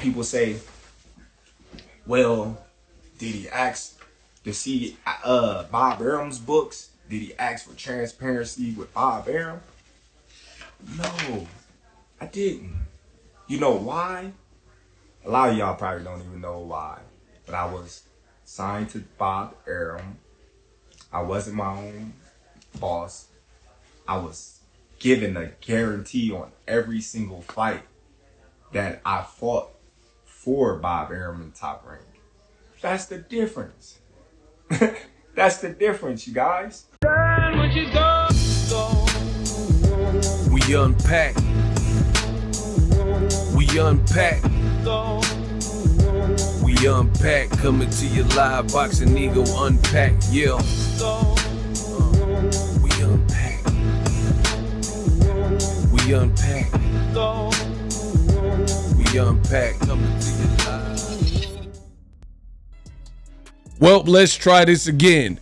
people say, well, did he ask to see Bob Arum's books? Did he ask for transparency with Bob Arum? No, I didn't. You know why? A lot of y'all probably don't even know why. But I was signed to Bob Arum. I wasn't my own boss. I was given a guarantee on every single fight that I fought for Bob Arum in Top Rank. That's the difference. That's the difference, you guys. We unpack. We unpack. We unpack. Coming to you live, Boxing Ego unpack. Yeah. We unpack. We unpack. We unpack. Coming to you live. Well, let's try this again.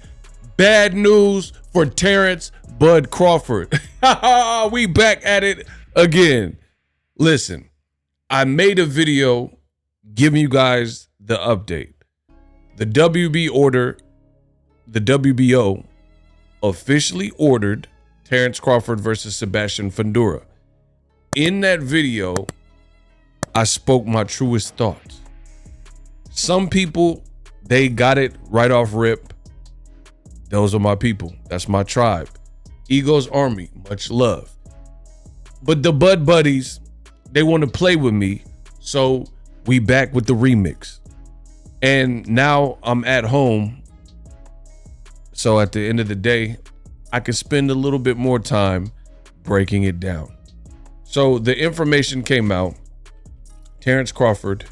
Bad news for Terence Bud Crawford. We back at it again. Listen, I made a video giving you guys the update. The WBO officially ordered Terence Crawford versus Sebastian Fundora. In that video, I spoke my truest thoughts. Some people, they got it right off rip. Those are my people. That's my tribe. Ego's Army, much love. But the Bud Buddies, they want to play with me, so we back with the remix. And now I'm at home, so at the end of the day, I can spend a little bit more time breaking it down. So the information came out. Terence Crawford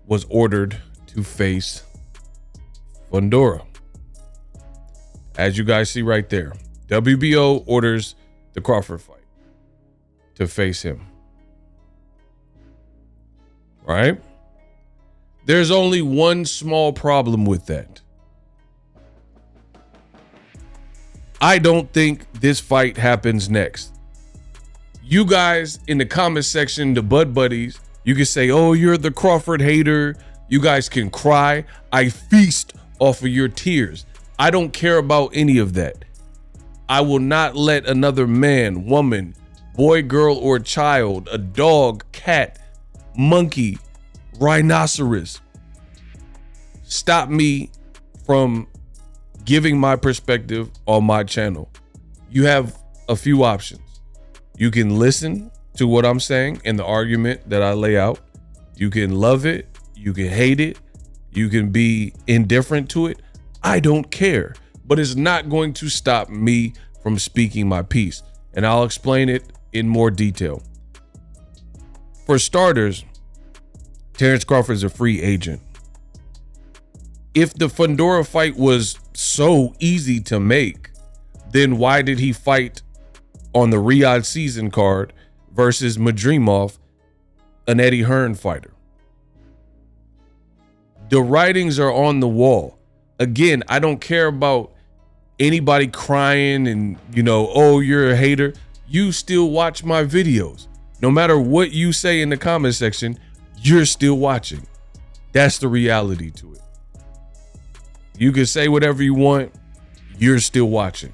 was ordered to face Fundora. As you guys see right there, WBO orders the Crawford fight to face him. Right? There's only one small problem with that. I don't think this fight happens next. You guys in the comment section, the Bud Buddies, you can say, oh, you're the Crawford hater. You guys can cry. I feast off of your tears. I don't care about any of that. I will not let another man, woman, boy, girl, or child, a dog, cat, monkey, rhinoceros, stop me from giving my perspective on my channel. You have a few options. You can listen to what I'm saying and the argument that I lay out. You can love it. You can hate it. You can be indifferent to it. I don't care, but it's not going to stop me from speaking my piece. And I'll explain it in more detail. For starters, Terence Crawford is a free agent. If the Fundora fight was so easy to make, then why did he fight on the Riyadh season card versus Madrimov, an Eddie Hearn fighter? The writings are on the wall. Again, I don't care about anybody crying and, you know, oh, you're a hater. You still watch my videos. No matter what you say in the comment section, you're still watching. That's the reality to it. You can say whatever you want. You're still watching.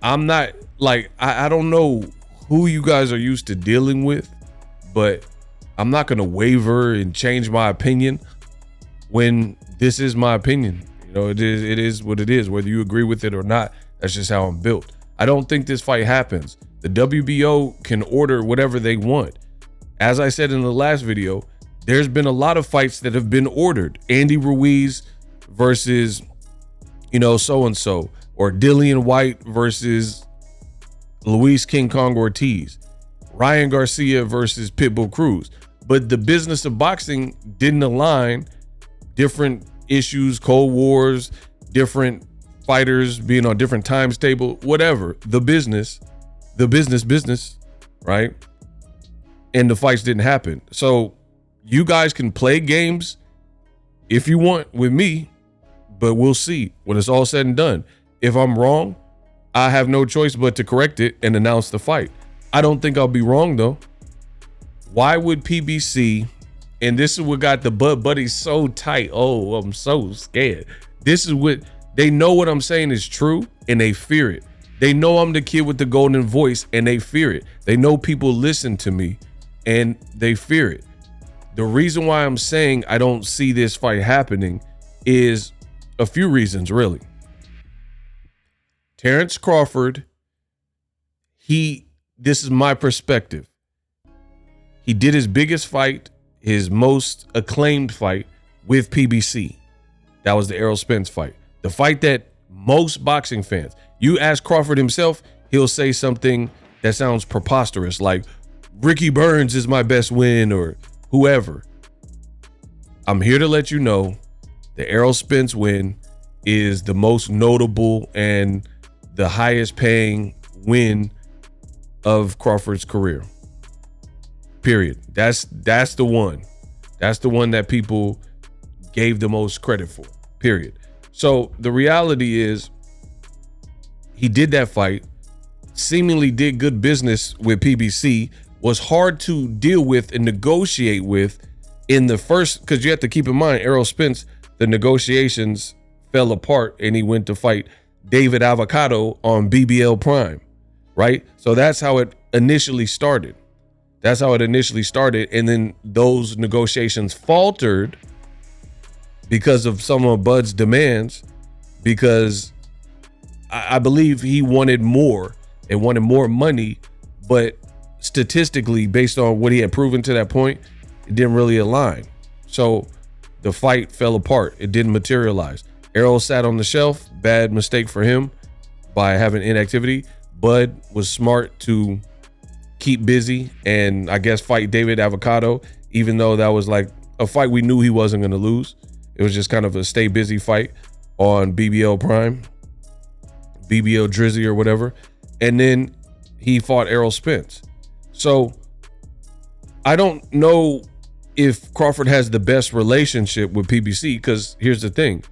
I'm not like, I don't know who you guys are used to dealing with, but I'm not going to waver and change my opinion when this is my opinion. You know, it is what it is, whether you agree with it or not. That's just how I'm built. I don't think this fight happens. The WBO can order whatever they want. As I said in the last video, there's been a lot of fights that have been ordered. Andy Ruiz versus, you know, so-and-so, or Dillian White versus Luis King Kong Ortiz, Ryan Garcia versus Pitbull Cruz. But the business of boxing didn't align. Different issues, Cold Wars, different fighters being on different times table, whatever. The business, right? And the fights didn't happen. So you guys can play games if you want with me, but we'll see when it's all said and done. If I'm wrong, I have no choice but to correct it and announce the fight. I don't think I'll be wrong though. Why would PBC And this is what got the Bud Buddies so tight. Oh, I'm so scared. This is what they know what I'm saying is true, and they fear it. They know I'm the kid with the golden voice, and they fear it. They know people listen to me, and they fear it. The reason why I'm saying I don't see this fight happening is a few reasons, really. Terence Crawford, this is my perspective. He did his biggest fight, his most acclaimed fight with PBC. That was the Errol Spence fight. The fight that most boxing fans, you ask Crawford himself, he'll say something that sounds preposterous, like Ricky Burns is my best win or whoever. I'm here to let you know the Errol Spence win is the most notable and the highest paying win of Crawford's career. Period. That's the one. That's the one that people gave the most credit for. Period. So the reality is he did that fight, seemingly did good business with PBC, was hard to deal with and negotiate with in the first, because you have to keep in mind, Errol Spence, the negotiations fell apart and he went to fight David Avocado on BBL Prime, right? So that's how it initially started. And then those negotiations faltered because of some of Bud's demands, because I believe he wanted more and wanted more money, but statistically, based on what he had proven to that point, it didn't really align. So the fight fell apart. It didn't materialize. Errol sat on the shelf. Bad mistake for him by having inactivity. Bud was smart to keep busy and I guess fight David Avocado, even though that was like a fight we knew he wasn't going to lose. It was just kind of a stay busy fight on BBL Prime, BBL Drizzy or whatever. And then he fought Errol Spence. So I don't know if Crawford has the best relationship with PBC, because here's the thing.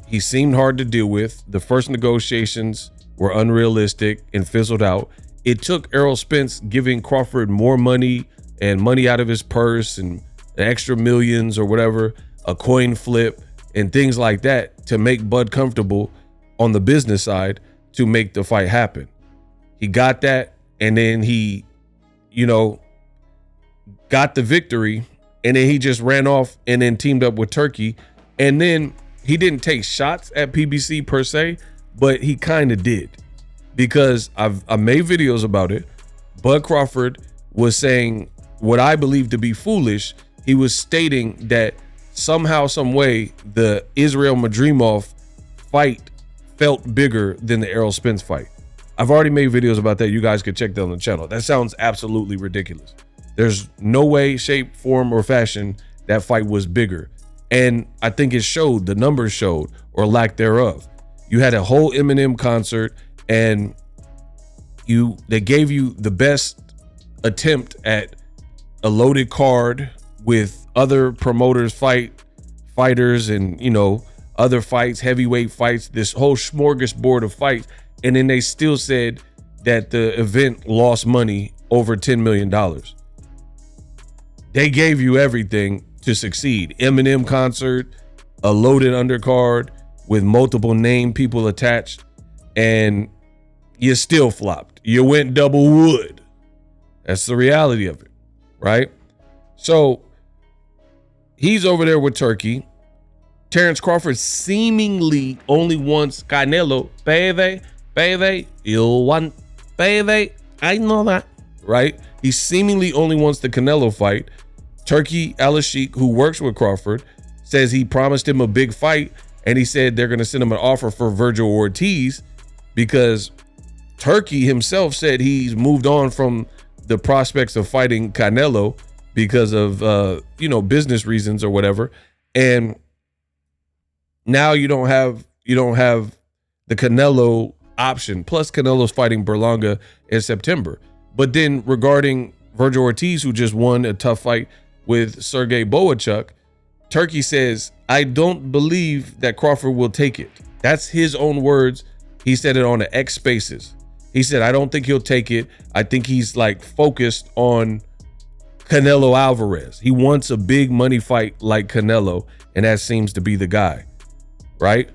He seemed hard to deal with. The first negotiations were unrealistic and fizzled out. It took Errol Spence giving Crawford more money and money out of his purse and extra millions or whatever, a coin flip and things like that to make Bud comfortable on the business side to make the fight happen. He got that, and then he, got the victory, and then he just ran off and then teamed up with Turkey. And then he didn't take shots at PBC per se, but he kind of did, because I made videos about it. Bud Crawford was saying what I believe to be foolish. He was stating that somehow, some way, the Israel Madrimov fight felt bigger than the Errol Spence fight. I've already made videos about that. You guys could check that on the channel. That sounds absolutely ridiculous. There's no way, shape, form, or fashion that fight was bigger. And I think it showed, the numbers showed, or lack thereof. You had a whole Eminem concert, and they gave you the best attempt at a loaded card with other promoters, fighters, and other fights, heavyweight fights, this whole smorgasbord of fights. And then they still said that the event lost money over $10 million. They gave you everything to succeed. Eminem concert, a loaded undercard with multiple named people attached, and you still flopped. You went double wood. That's the reality of it, right? So he's over there with Turkey. Terence Crawford seemingly only wants Canelo. Baby, you want baby. I know that, right? He seemingly only wants the Canelo fight. Turkey Al-Sheikh, who works with Crawford, says he promised him a big fight, and he said they're going to send him an offer for Virgil Ortiz, because Turkey himself said he's moved on from the prospects of fighting Canelo because of business reasons or whatever. And now you don't have the Canelo option. Plus Canelo's fighting Berlanga in September. But then regarding Virgil Ortiz, who just won a tough fight with Sergey Boachuk, Turkey says, I don't believe that Crawford will take it. That's his own words. He said it on the X Spaces. He said, I don't think he'll take it. I think he's like focused on Canelo Alvarez. He wants a big money fight like Canelo, and that seems to be the guy, right?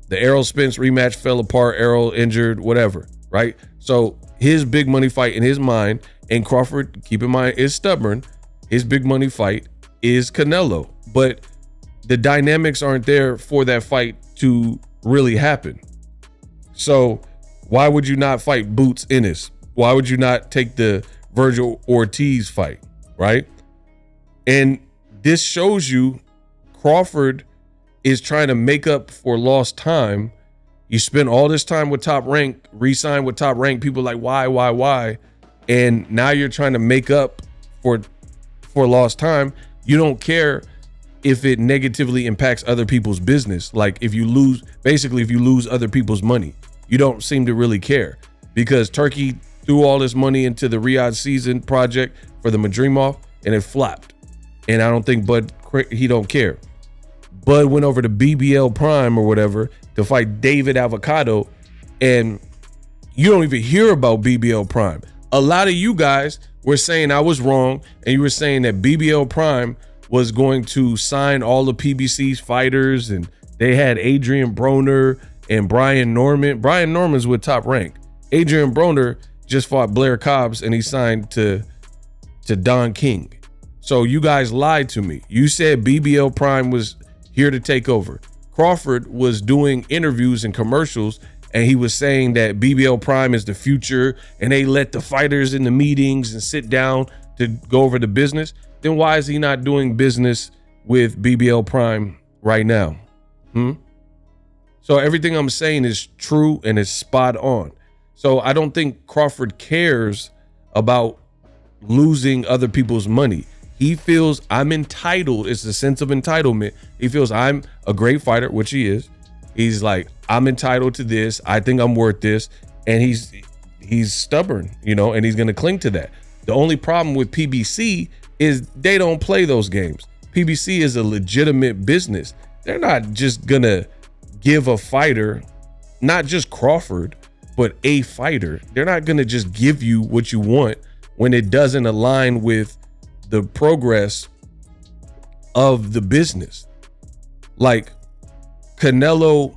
The Errol Spence rematch fell apart, Errol injured, whatever, right? So his big money fight in his mind, and Crawford, keep in mind, is stubborn. His big money fight is Canelo, but the dynamics aren't there for that fight to really happen. So why would you not fight Boots Ennis? Why would you not take the Virgil Ortiz fight, right? And this shows you Crawford is trying to make up for lost time. You spent all this time with Top Rank, re-signed with Top Rank. People like, why? And now you're trying to make up for lost time. You don't care if it negatively impacts other people's business. Like if you lose other people's money, you don't seem to really care, because Turkey threw all this money into the Riyadh season project for the Madrimov and it flopped. And I don't think Bud, he don't care. Bud went over to BBL Prime or whatever to fight David Avocado, and you don't even hear about BBL Prime. A lot of you guys were saying I was wrong, and you were saying that BBL Prime was going to sign all the PBC's fighters, and they had Adrian Broner and Brian Norman. Brian Norman's with Top Rank. Adrian Broner just fought Blair Cobbs, and he signed to Don King. So you guys lied to me. You said BBL Prime was here to take over. Crawford was doing interviews and commercials, and he was saying that BBL Prime is the future, and they let the fighters in the meetings and sit down to go over the business. Then why is he not doing business with BBL Prime right now? So everything I'm saying is true and is spot on. So I don't think Crawford cares about losing other people's money. He feels I'm entitled. It's a sense of entitlement. He feels I'm a great fighter, which he is. He's like, I'm entitled to this. I think I'm worth this. And he's stubborn, and he's going to cling to that. The only problem with PBC is they don't play those games. PBC is a legitimate business. They're not just going to give a fighter, not just Crawford, but a fighter. They're not going to just give you what you want when it doesn't align with the progress of the business. Like Canelo,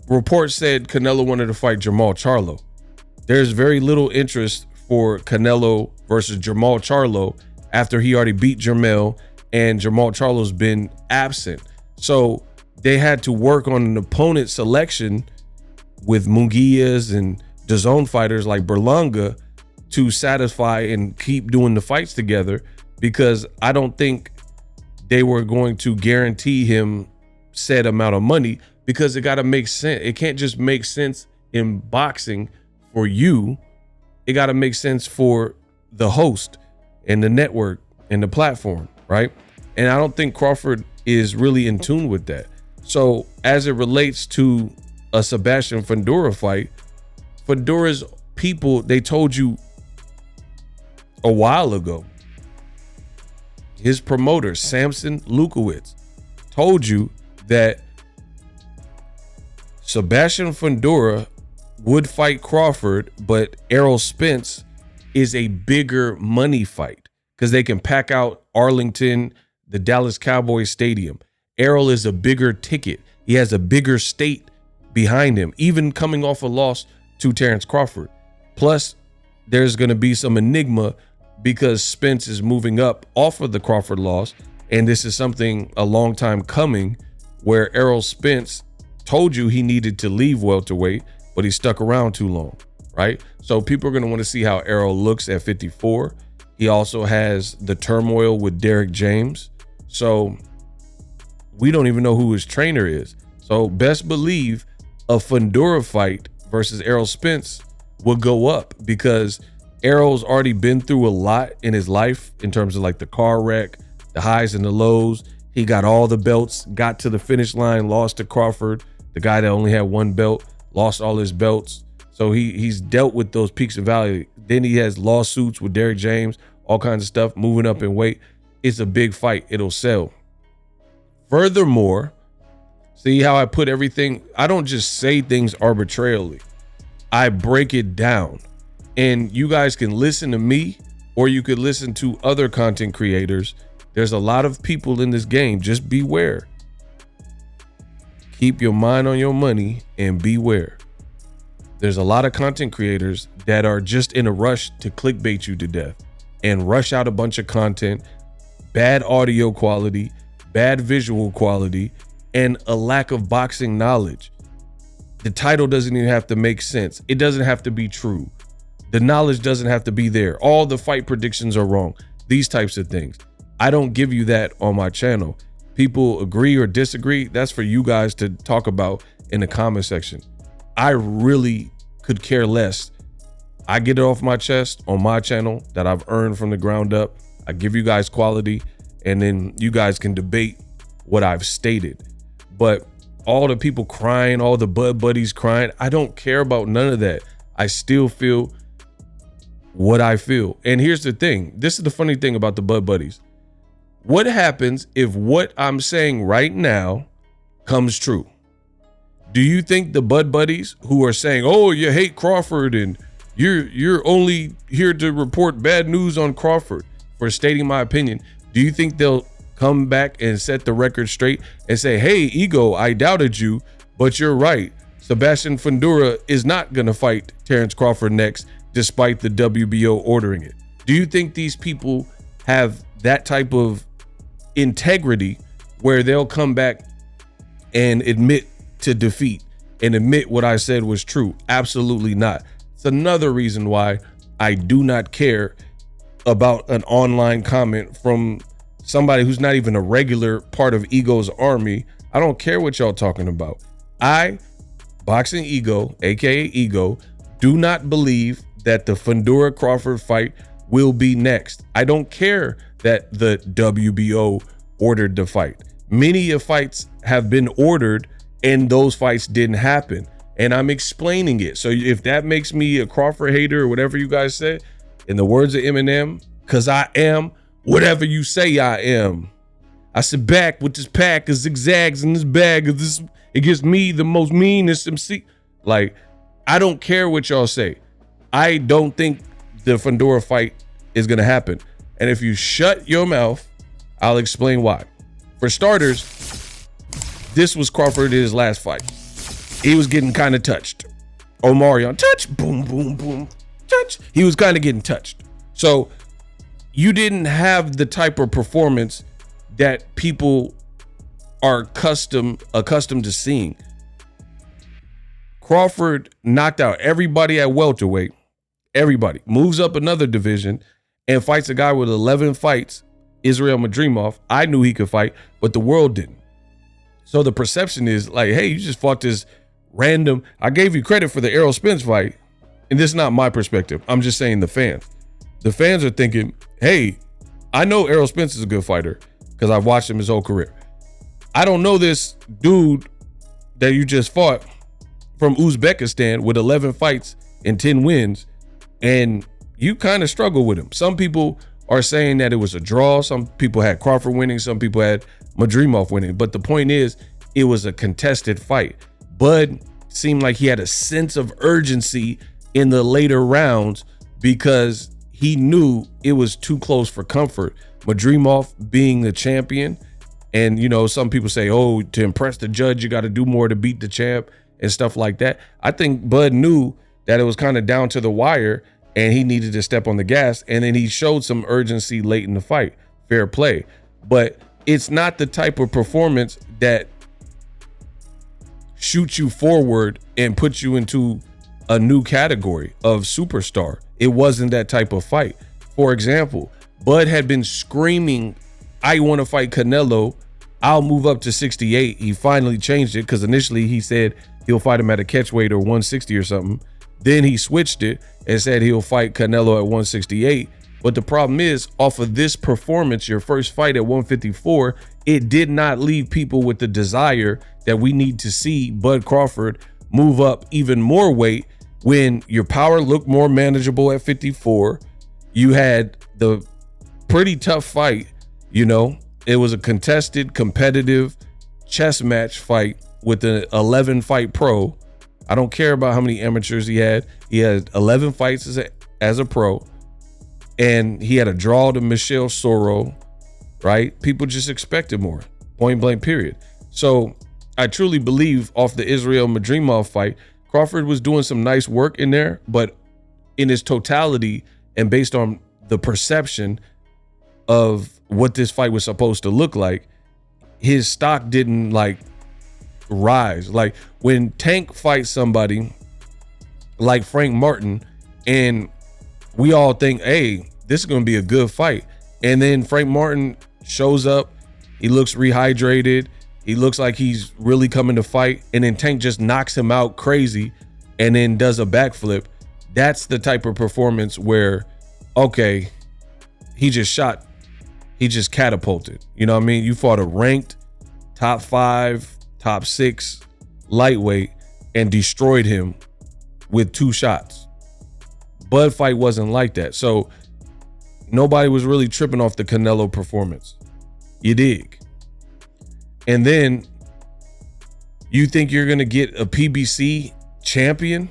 reports said Canelo wanted to fight Jermall Charlo. There's very little interest for Canelo versus Jermall Charlo after he already beat Jermell, and Jermall Charlo's been absent. So they had to work on an opponent selection with Munguias and DAZN fighters like Berlanga to satisfy and keep doing the fights together, because I don't think they were going to guarantee him said amount of money, because it got to make sense. It can't just make sense in boxing for you. It got to make sense for the host and the network and the platform, right? And I don't think Crawford is really in tune with that. So as it relates to a Sebastian Fundora fight, Fundora's people, they told you a while ago, his promoter, Samson Lukowitz, told you that Sebastian Fundora would fight Crawford, but Errol Spence is a bigger money fight because they can pack out Arlington, the Dallas Cowboys Stadium. Errol is a bigger ticket. He has a bigger state behind him, even coming off a loss to Terence Crawford. Plus, there's going to be some enigma because Spence is moving up off of the Crawford loss. And this is something a long time coming, where Errol Spence told you he needed to leave welterweight, but he stuck around too long, right? So people are going to want to see how Errol looks at 54. He also has the turmoil with Derek James. So we don't even know who his trainer is. So best believe a Fundora fight versus Errol Spence will go up, because Errol's already been through a lot in his life in terms of like the car wreck, the highs and the lows. He got all the belts, got to the finish line, lost to Crawford, the guy that only had one belt, lost all his belts. So he's dealt with those peaks and valleys. Then he has lawsuits with Derek James, all kinds of stuff, moving up in weight. It's a big fight. It'll sell. Furthermore, see how I put everything? I don't just say things arbitrarily. I break it down. And you guys can listen to me or you could listen to other content creators. There's a lot of people in this game. Just beware. Keep your mind on your money and beware. There's a lot of content creators that are just in a rush to clickbait you to death and rush out a bunch of content, bad audio quality, bad visual quality, and a lack of boxing knowledge. The title doesn't even have to make sense. It doesn't have to be true. The knowledge doesn't have to be there. All the fight predictions are wrong. These types of things. I don't give you that on my channel. People agree or disagree. That's for you guys to talk about in the comment section. I really could care less. I get it off my chest on my channel that I've earned from the ground up. I give you guys quality, and then you guys can debate what I've stated. But all the people crying, all the bud buddies crying, I don't care about none of that. I still feel what I feel. And here's the thing. This is the funny thing about the bud buddies. What happens if what I'm saying right now comes true? Do you think the bud buddies who are saying, oh, you hate Crawford and you're only here to report bad news on Crawford for stating my opinion, do you think they'll come back and set the record straight and say, hey, Ego, I doubted you, but you're right. Sebastian Fundora is not going to fight Terence Crawford next, despite the WBO ordering it? Do you think these people have that type of integrity where they'll come back and admit to defeat and admit what I said was true? Absolutely not. It's another reason why I do not care about an online comment from somebody who's not even a regular part of Ego's army. I don't care what y'all talking about. I, Boxing Ego, aka Ego, do not believe that the Fundora Crawford fight will be next. I don't care that the WBO ordered the fight. Many of fights have been ordered and those fights didn't happen. And I'm explaining it. So if that makes me a Crawford hater or whatever you guys said, in the words of Eminem, because I am whatever you say I am. I sit back with this pack of zigzags in this bag of this. It gives me the most meanest MC. Like, I don't care what y'all say. I don't think the Fundora fight is going to happen. And if you shut your mouth, I'll explain why. For starters, this was Crawford in his last fight. He was getting kind of touched. Omarion, touch, boom, boom, boom, touch. He was kind of getting touched. So you didn't have the type of performance that people are accustomed to seeing. Crawford knocked out everybody at welterweight. Everybody moves up another division and fights a guy with 11 fights, Israel Madrimov. I knew he could fight, but the world didn't. So the perception is like, hey, you just fought this random. I gave you credit for the Errol Spence fight, and this is not my perspective. I'm just saying the fans. The fans are thinking, hey, I know Errol Spence is a good fighter because I've watched him his whole career. I don't know this dude that you just fought from Uzbekistan with 11 fights and 10 wins, and you kind of struggle with him. Some people are saying that it was a draw. Some people had Crawford winning. Some people had Madrimov winning. But the point is, it was a contested fight. Bud seemed like he had a sense of urgency in the later rounds because he knew it was too close for comfort. Madrimov being the champion, and you know, some people say, oh, to impress the judge, you got to do more to beat the champ and stuff like that. I think Bud knew that it was kind of down to the wire and he needed to step on the gas, and then he showed some urgency late in the fight. Fair play. But it's not the type of performance that shoots you forward and puts you into a new category of superstar. It wasn't that type of fight. For example, Bud had been screaming, I want to fight Canelo. I'll move up to 68. He finally changed it because initially he said he'll fight him at a catchweight or 160 or something. Then he switched it and said he'll fight Canelo at 168. But the problem is, off of this performance, your first fight at 154, it did not leave people with the desire that we need to see Bud Crawford move up even more weight when your power looked more manageable at 54. You had the pretty tough fight, you know. It was a contested, competitive chess match fight with an 11 fight pro. I don't care about how many amateurs he had. He had 11 fights as a pro. and he had a draw to Michelle Soro, right? People just expected more, point blank period. So I truly believe off the Israel Madrimov fight, Crawford was doing some nice work in there, but in its totality and based on the perception of what this fight was supposed to look like, his stock didn't like rise. Like when Tank fights somebody like Frank Martin and we all think, hey, this is going to be a good fight. And then Frank Martin shows up, he looks rehydrated, he looks like he's really coming to fight, and then Tank just knocks him out crazy and then does a backflip. That's the type of performance where, okay, he just catapulted. You know what I mean? You fought a ranked top 5, top 6 lightweight and destroyed him with 2 shots. Bud fight wasn't like that. So nobody was really tripping off the Canelo performance. You dig? And then you think you're going to get a PBC champion?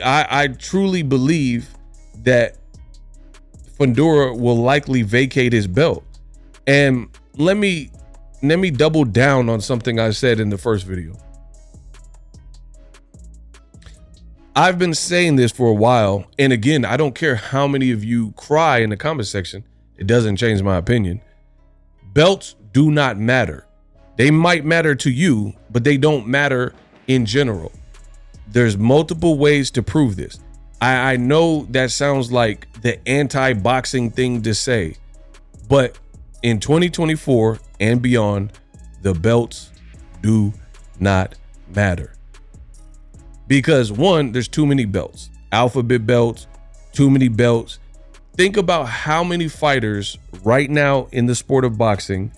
I truly believe that Fundora will likely vacate his belt. And let me double down on something I said in the first video. I've been saying this for a while. And again, I don't care how many of you cry in the comment section. It doesn't change my opinion. Belts do not matter. They might matter to you, but they don't matter in general. There's multiple ways to prove this. I know that sounds like the anti-boxing thing to say, but in 2024 and beyond, the belts do not matter. Because one, there's too many belts, alphabet belts, too many belts. Think about how many fighters right now in the sport of boxing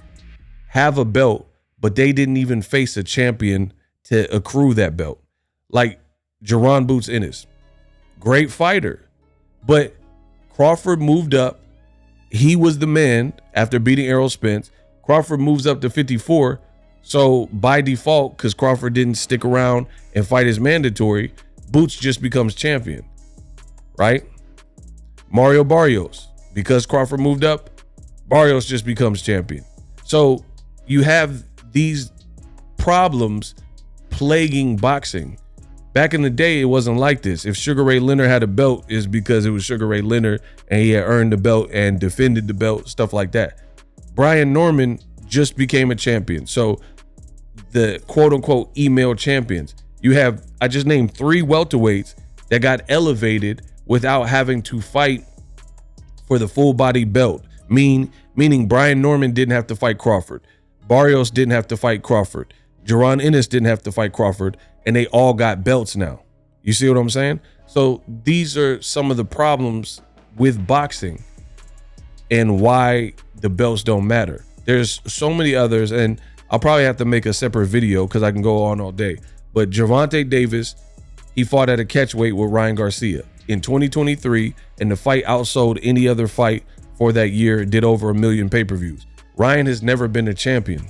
have a belt, but they didn't even face a champion to accrue that belt. Like Jaron Boots Ennis, great fighter, but Crawford moved up. He was the man after beating Errol Spence. Crawford moves up to 54. So by default, because Crawford didn't stick around and fight his mandatory, Boots just becomes champion, right? Mario Barrios, because Crawford moved up, Barrios just becomes champion. So you have these problems plaguing boxing. Back in the day, it wasn't like this. If Sugar Ray Leonard had a belt, it's because it was Sugar Ray Leonard and he had earned the belt and defended the belt, stuff like that. Brian Norman just became a champion. So the quote unquote email champions, you have, I just named 3 welterweights that got elevated without having to fight for the full body belt. Meaning Brian Norman didn't have to fight Crawford. Barrios didn't have to fight Crawford. Jaron Ennis didn't have to fight Crawford, and they all got belts now. You see what I'm saying? So these are some of the problems with boxing and why the belts don't matter. There's so many others, and I'll probably have to make a separate video because I can go on all day. But Gervonta Davis, he fought at a catchweight with Ryan Garcia in 2023, and the fight outsold any other fight for that year. It did over 1 million pay-per-views. Ryan has never been a champion.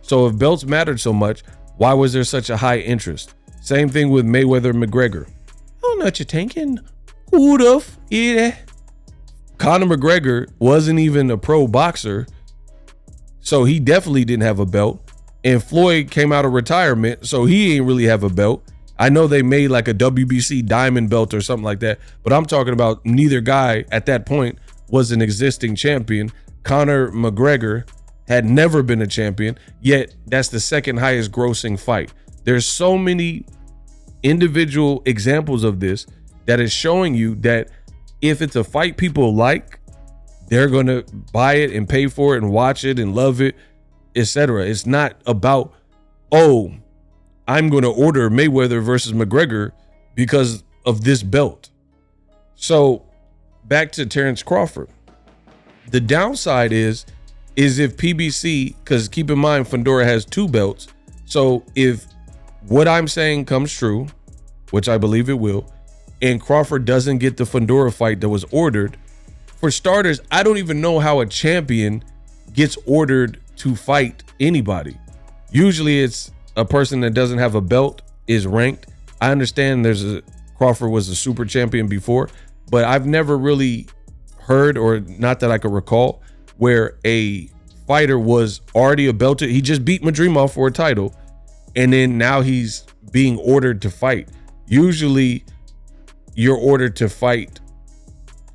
So if belts mattered so much, why was there such a high interest? Same thing with Mayweather McGregor. I don't know what you're thinking. Who the f yeah. Conor McGregor wasn't even a pro boxer, so he definitely didn't have a belt. And Floyd came out of retirement, so he ain't really have a belt. I know they made like a WBC diamond belt or something like that, but I'm talking about neither guy at that point was an existing champion. Conor McGregor had never been a champion, yet that's the second highest grossing fight. There's so many individual examples of this that is showing you that if it's a fight people like, they're going to buy it and pay for it and watch it and love it, etc. It's not about, oh, I'm going to order Mayweather versus McGregor because of this belt. So back to Terence Crawford. The downside is if PBC, because keep in mind, Fundora has 2 belts. So if what I'm saying comes true, which I believe it will, and Crawford doesn't get the Fundora fight that was ordered, for starters, I don't even know how a champion gets ordered to fight anybody. Usually it's a person that doesn't have a belt is ranked. I understand Crawford was a super champion before, but I've never really heard, or not that I could recall, where a fighter was already a belter. He just beat Madrimov for a title, and then now he's being ordered to fight. Usually you're ordered to fight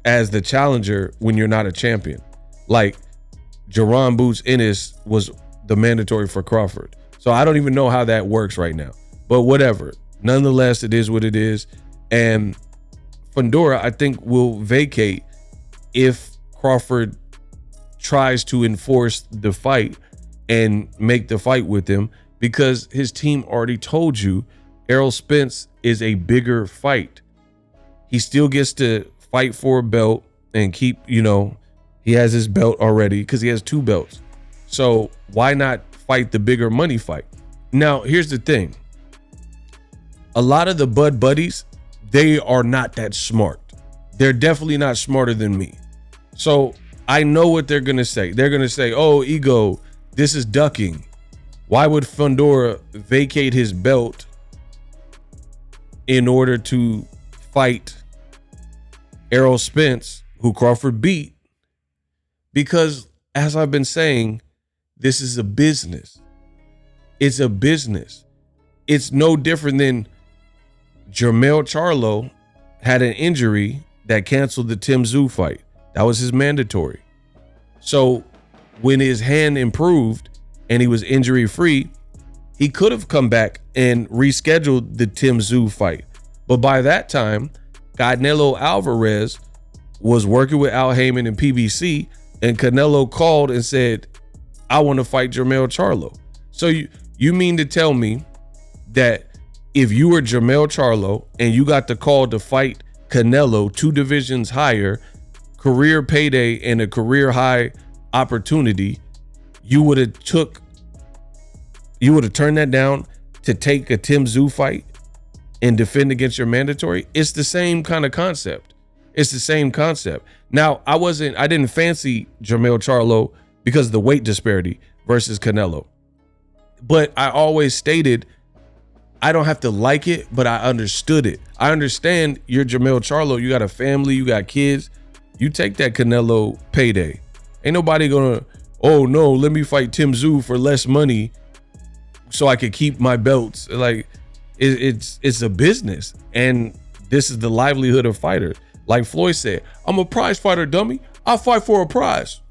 as the challenger when you're not a champion. Like Jaron Boots Ennis was the mandatory for Crawford. So I don't even know how that works right now, but whatever. Nonetheless, it is what it is. And Fundora, I think, will vacate if Crawford tries to enforce the fight and make the fight with him, because his team already told you Errol Spence is a bigger fight. He still gets to fight for a belt and keep, he has his belt already because he has 2 belts. So why not fight the bigger money fight? Now, here's the thing. A lot of the Bud Buddies, they are not that smart. They're definitely not smarter than me. So I know what they're going to say. They're going to say, oh, Ego, this is ducking. Why would Fundora vacate his belt in order to fight Errol Spence, who Crawford beat? Because, as I've been saying, this is a business. It's a business. It's no different than Jermell Charlo had an injury that canceled the Tim Tszyu fight. That was his mandatory. So when his hand improved and he was injury free, he could have come back and rescheduled the Tim Tszyu fight. But by that time, Canelo Alvarez was working with Al Heyman and PBC, and Canelo called and said, I want to fight Jermell Charlo. So you mean to tell me that if you were Jermell Charlo and you got the call to fight Canelo 2 divisions higher, career payday and a career high opportunity, you would have turned that down to take a Tim Tszyu fight and defend against your mandatory? It's the same kind of concept. It's the same concept. Now, I didn't fancy Jermell Charlo because of the weight disparity versus Canelo. But I always stated, I don't have to like it, but I understood it. I understand you're Jermell Charlo. You got a family, you got kids. You take that Canelo payday. Ain't nobody gonna, oh no, let me fight Tim Tszyu for less money so I could keep my belts. Like, it's a business, and this is the livelihood of fighters. Like Floyd said, I'm a prize fighter, dummy. I fight for a prize.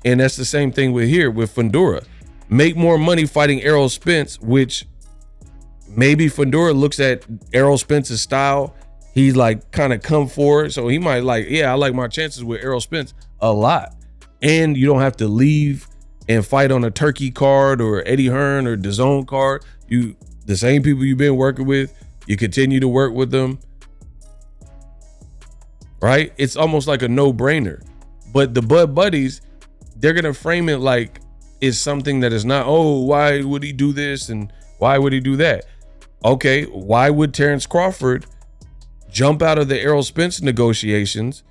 And that's the same thing with Fundora. Make more money fighting Errol Spence, which maybe Fundora looks at Errol Spence's style. He's like kind of come forward. So he might I like my chances with Errol Spence a lot. And you don't have to leave and fight on a Turkey card or Eddie Hearn or DAZN card. The same people you've been working with, you continue to work with them. Right? It's almost like a no-brainer. But the Bud Buddies, they're going to frame it like it's something that is not, oh, why would he do this and why would he do that? Okay, why would Terence Crawford jump out of the Errol Spence negotiations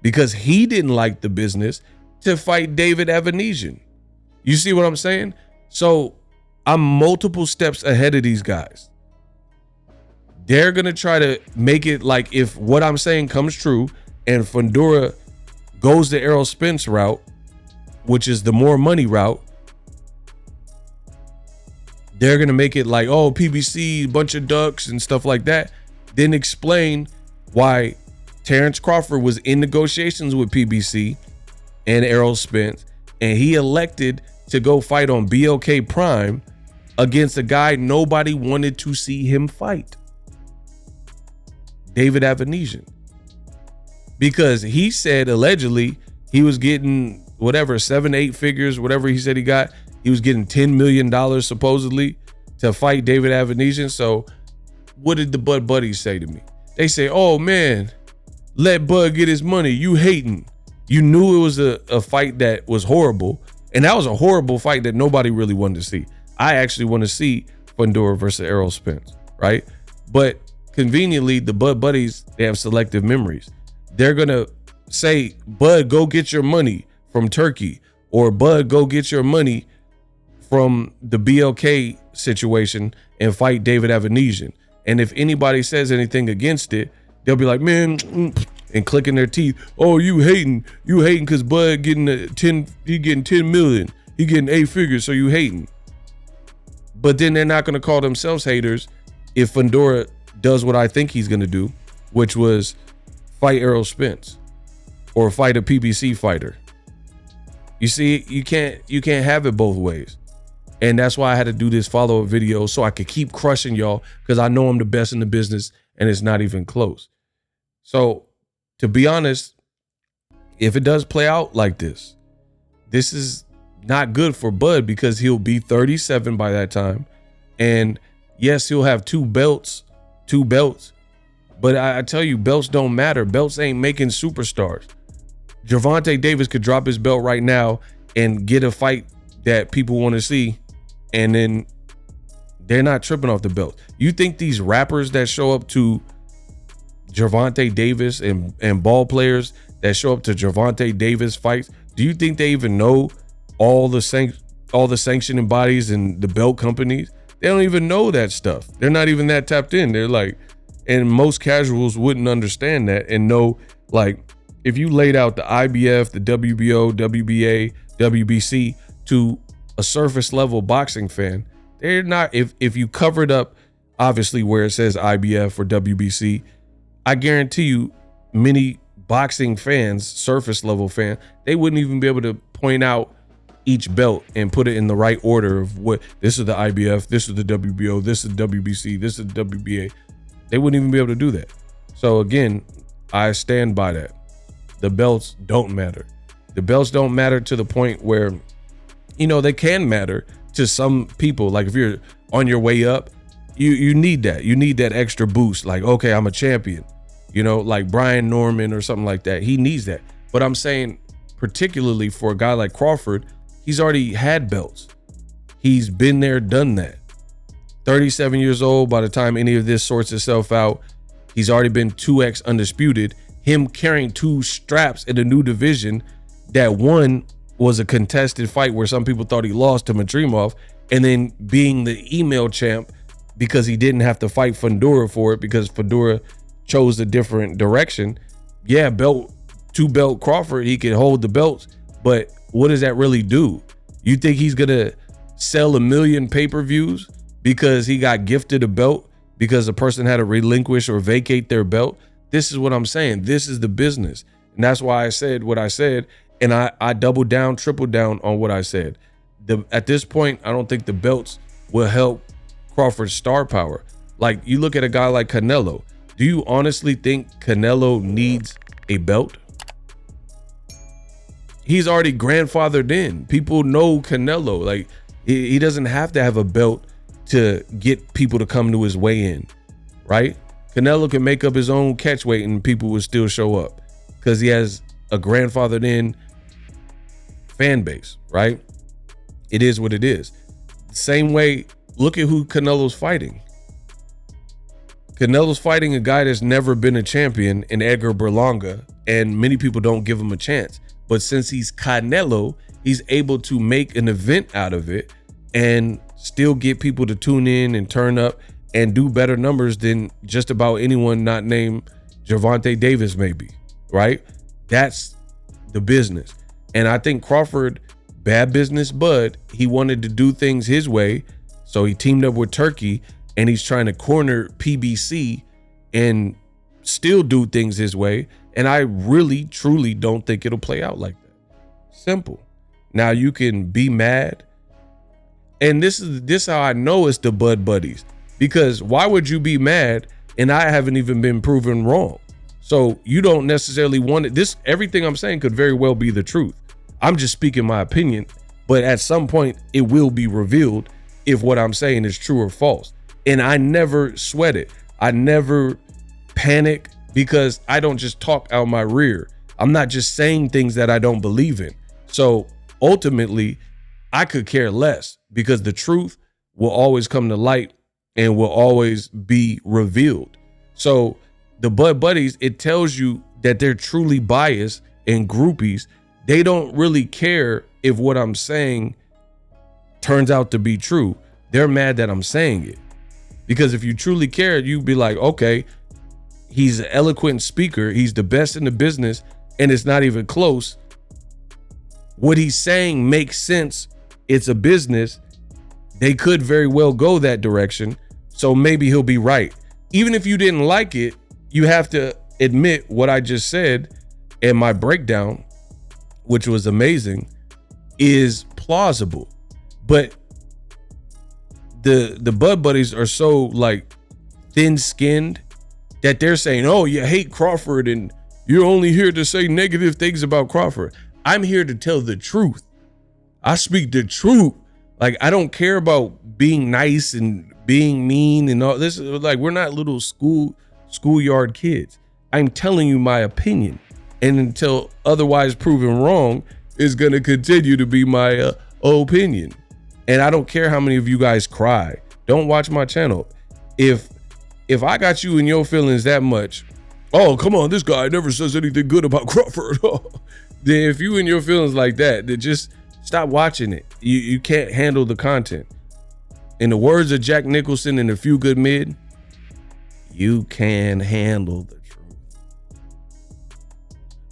because he didn't like the business to fight David Evanesian? You see what I'm saying? So I'm multiple steps ahead of these guys. They're going to try to make it like if what I'm saying comes true and Fundora goes the Errol Spence route, which is the more money route, they're going to make it like, oh, PBC, bunch of ducks and stuff like that. Then explain why Terence Crawford was in negotiations with PBC and Errol Spence, and he elected to go fight on BLK Prime against a guy nobody wanted to see him fight, David Evanesian. Because he said allegedly he was getting whatever, 7-8 figures, whatever he said he got. He was getting $10 million supposedly to fight David Evanesian. So what did the Bud Buddies say to me? They say, oh man, let Bud get his money. You hating. You knew it was a fight that was horrible. And that was a horrible fight that nobody really wanted to see. I actually want to see Fundora versus Errol Spence, right? But conveniently, the Bud Buddies, they have selective memories. They're going to say, Bud, go get your money from Turkey, or Bud, go get your money from the BLK situation and fight David Evanesian. And if anybody says anything against it, they'll be like, man, and clicking their teeth. Oh, you hating because Bud getting he getting 10 million. He getting 8 figures, so you hating. But then they're not going to call themselves haters if Fundora does what I think he's going to do, which was fight Errol Spence or fight a PBC fighter. You see, you can't have it both ways. And that's why I had to do this follow-up video so I could keep crushing y'all, because I know I'm the best in the business and it's not even close. So to be honest, if it does play out like this is not good for Bud, because he'll be 37 by that time. And yes, he'll have two belts. But I tell you, belts don't matter. Belts ain't making superstars. Gervonta Davis could drop his belt right now and get a fight that people want to see, and then they're not tripping off the belt. You think these rappers that show up to Gervonta Davis and ball players that show up to Gervonta Davis fights, do you think they even know all the sanctioning bodies and the belt companies? They don't even know that stuff. They're not even that tapped in. They're like, and most casuals wouldn't understand that and know, like, if you laid out the IBF, the WBO, WBA, WBC to a surface level boxing fan, they're not, if you covered up obviously where it says IBF or WBC, I guarantee you many boxing fans, surface level fan, they wouldn't even be able to point out each belt and put it in the right order of what, this is the IBF, this is the WBO, this is the WBC, this is the WBA. They wouldn't even be able to do that. So again, I stand by that. The belts don't matter. The belts don't matter to the point where, you know, they can matter to some people. Like if you're on your way up, you need that. You need that extra boost. Like, okay, I'm a champion. You know, like Brian Norman or something like that. He needs that. But I'm saying particularly for a guy like Crawford, he's already had belts. He's been there, done that. 37 years old by the time any of this sorts itself out. He's already been 2X undisputed. Him carrying 2 straps in a new division, that one was a contested fight where some people thought he lost to Matrimov, and then being the email champ because he didn't have to fight Fundora for it because Fundora chose a different direction. Yeah, 2-belt Crawford, he can hold the belts, but what does that really do? You think he's gonna sell 1 million pay-per-views because he got gifted a belt because a person had to relinquish or vacate their belt? This is what I'm saying. This is the business. And that's why I said what I said. And I doubled down, tripled down on what I said. At this point, I don't think the belts will help Crawford's star power. Like, you look at a guy like Canelo. Do you honestly think Canelo needs a belt? He's already grandfathered in. People know Canelo. Like, he doesn't have to have a belt to get people to come to his weigh-in, right? Canelo can make up his own catch weight and people will still show up because he has a grandfathered in fan base, right? It is what it is. Same way, look at who Canelo's fighting. Canelo's fighting a guy that's never been a champion in Edgar Berlanga, and many people don't give him a chance. But since he's Canelo, he's able to make an event out of it and still get people to tune in and turn up and do better numbers than just about anyone not named Gervonta Davis maybe, right? That's the business. And I think Crawford, bad business Bud, he wanted to do things his way. So he teamed up with Turkey and he's trying to corner PBC and still do things his way. And I really, truly don't think it'll play out like that. Simple. Now you can be mad. And this is how I know it's the Bud buddies. Because why would you be mad and I haven't even been proven wrong? So you don't necessarily want it. This, everything I'm saying could very well be the truth. I'm just speaking my opinion, but at some point it will be revealed if what I'm saying is true or false. And I never sweat it. I never panic because I don't just talk out my rear. I'm not just saying things that I don't believe in. So ultimately I could care less because the truth will always come to light and will always be revealed. So the Bud Buddies, it tells you that they're truly biased and groupies. They don't really care if what I'm saying turns out to be true. They're mad that I'm saying it. Because if you truly cared, you'd be like, okay, He's an eloquent speaker. He's the best in the business, and it's not even close. What he's saying makes sense. It's a business. They could very well go that direction. So maybe he'll be right. Even if you didn't like it, you have to admit what I just said and my breakdown, which was amazing, is plausible. But the Bud Buddies are so like thin-skinned that they're saying, oh, you hate Crawford and you're only here to say negative things about Crawford. I'm here to tell the truth. I speak the truth. Like, I don't care about being nice and being mean and all this. Like, we're not little schoolyard kids. I'm telling you my opinion. And until otherwise proven wrong, it's going to continue to be my opinion. And I don't care how many of you guys cry. Don't watch my channel. If I got you in your feelings that much, oh, come on, this guy never says anything good about Crawford. Then if you in your feelings like that, then just stop watching it. You can't handle the content. In the words of Jack Nicholson in A Few Good Men, you can handle the truth.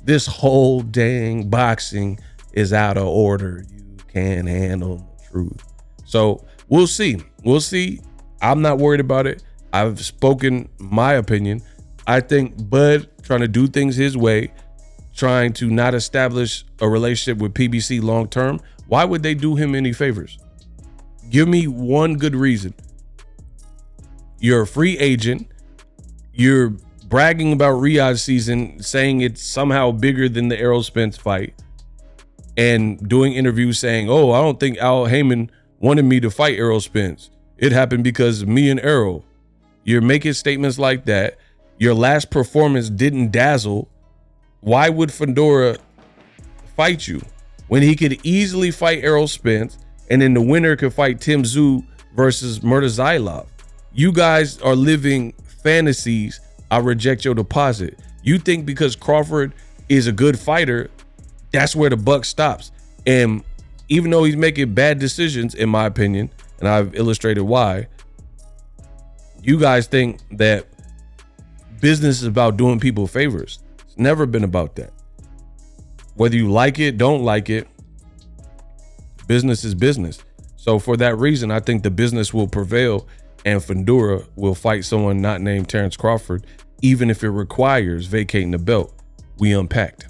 This whole dang boxing is out of order. You can't handle the truth. So we'll see. We'll see. I'm not worried about it. I've spoken my opinion. I think Bud trying to do things his way, trying to not establish a relationship with PBC long term. Why would they do him any favors? Give me one good reason. You're a free agent. You're bragging about Riyadh season, saying it's somehow bigger than the Errol Spence fight, and doing interviews saying, oh, I don't think Al Heyman wanted me to fight Errol Spence. It happened because of me and Errol. You're making statements like that. Your last performance didn't dazzle. Why would Fundora fight you when he could easily fight Errol Spence and then the winner could fight Tim Tszyu versus Murtazailov? You guys are living fantasies. I reject your deposit. You think because Crawford is a good fighter, that's where the buck stops. And even though he's making bad decisions, in my opinion, and I've illustrated why, you guys think that business is about doing people favors. It's never been about that. Whether you like it, don't like it, business is business. So for that reason, I think the business will prevail and Fundora will fight someone not named Terence Crawford, even if it requires vacating the belt. We unpacked.